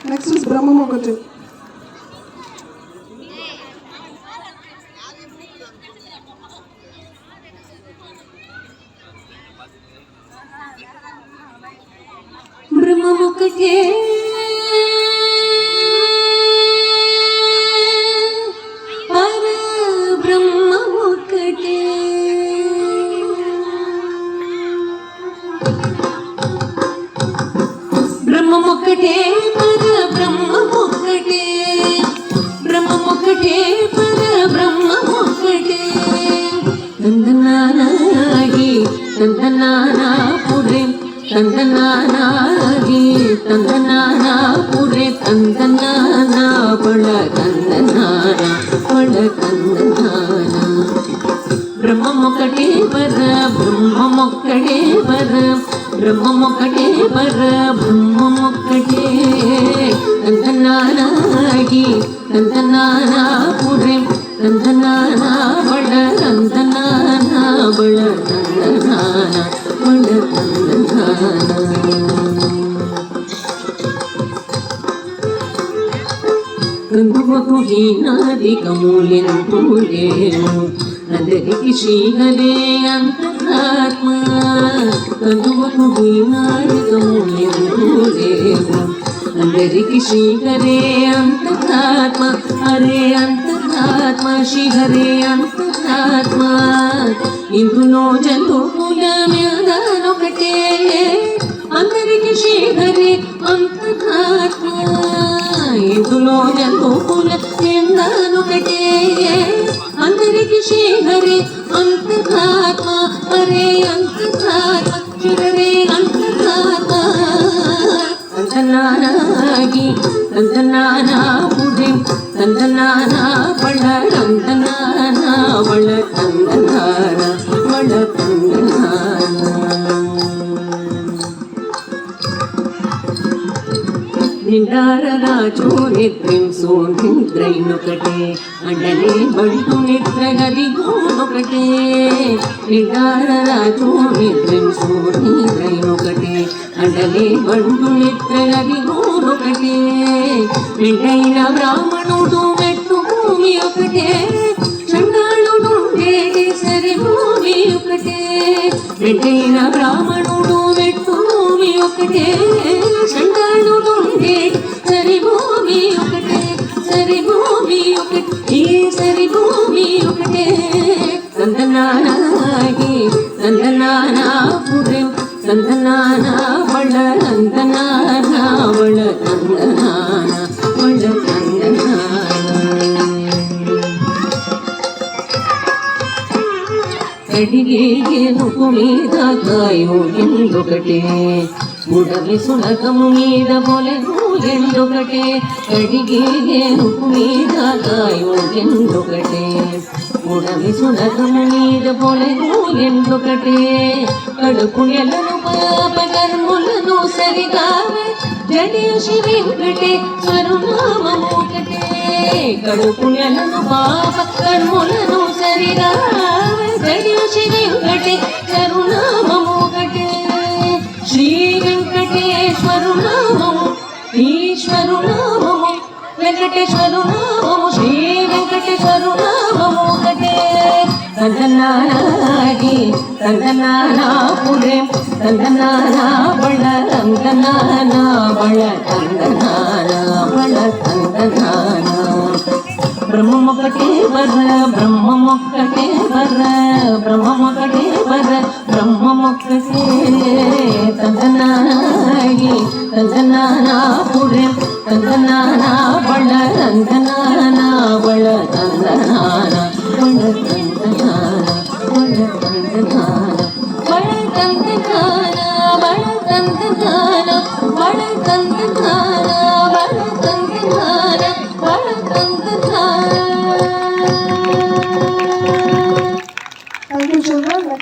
Next is Brahmamokati. Brahmamokati. బ్రహ్మమొక్కటే పర బ్రహ్మమొక్కటే బ్రహ్మమొక్కటే పర బ్రహ్మమొక్కటే తందనానాగి తందనానాపురే తందనానాగి తందనానాపురే తందనానా పళ తందనానా పళ తందనానా బ్రహ్మమొక్కటే పర బ్రహ్మమొక్కటే పర బ్రహ్మమొక్కటే పర బ్రహ్మమొక్కటే తందనానాగి తందనానాపురే తందనానా బళ తందనానా బళ తందనానా బళ తందనానా కందువకు హీనాదికములెంతో లేవు అందరికి శ్రీహరే అంతరాత్మ కందువకు హీనాదికములెంతో లేవు అందరికి శ్రీహరే అంతరాత్మ హరే అంతరాత్మ శ్రీహరే అంతరాత్మ ఇందులో జంతువుల మ్యాదానొకటే అందరికి శ్రీహరే అంతరాత్మ ఇందులో జంతువుల మ్యాదానొకటే అందరికి శ్రీహరే అంతరాత్మ హరే అంతరాత్మ శ్రీహరే అంతరాత్మ తందనానాగి తందనానాపురే తందనానా బళ తందనానా బళ తందనానా బళ తందనానా నిండారరాజు నిద్రింసు నిద్రైనొకటే అండలే బంటు నిద్రగదిగోనొకటే నిండారరాజు నిద్రింసు నిద్రైనొకటే అండలే బంటు నిద్రగదిగోనొకటే నిండైన బ్రాహ్మణుడు మెట్టు భూమి ఒకటే చండాళుడు సరి భూమి ఒకటే నిండైన బ్రాహ్మణుడు మెట్టు భూమి ఒకటే చండాళుడు సరి భూమి ఒకటే సరి భూమి ఒకటి సరి భూమి ఒకటే తందనానాగి తందనానాపురే తందనానా బళ తందనానా బళ తందనానా బళ తందనానా కడిగేనుకు మీద కాయో ఎందొకటే ఉడవి సునకము మీద పొలెను ఎందొకటే కడిగేనుకు మీద కాయో ఎందొకటే ఉడవి సునకము మీద పొలెను ఎందొకటే కడుపు నెలను పాప కర్ములను సరిగావే జడేషి వెంకటే స్వరునామమొకటే కడుపు నెలను పాప కర్ములను సరిగావే జడేషి వెంకటే స్వరునామమొకటే శ్రీ వెంకటేశ్వరు నామము ఈశ్వరు నామము వెంకటేశ్వరు నామము శ్రీ వెంకటేశ్వరు నామము ఒకటే తందనానాగి తందనానాపురే తందనానా బళ తందనానా బళ తందనానా బళ తందనానా బ్రహ్మమొక్కటే వర బ్రహ్మమొక్కటే వర బ్రహ్మమొక్కటే వర బ్రహ్మమొక్కటే తందనాగి తందనానాపురే తందనానా బళ తందనానా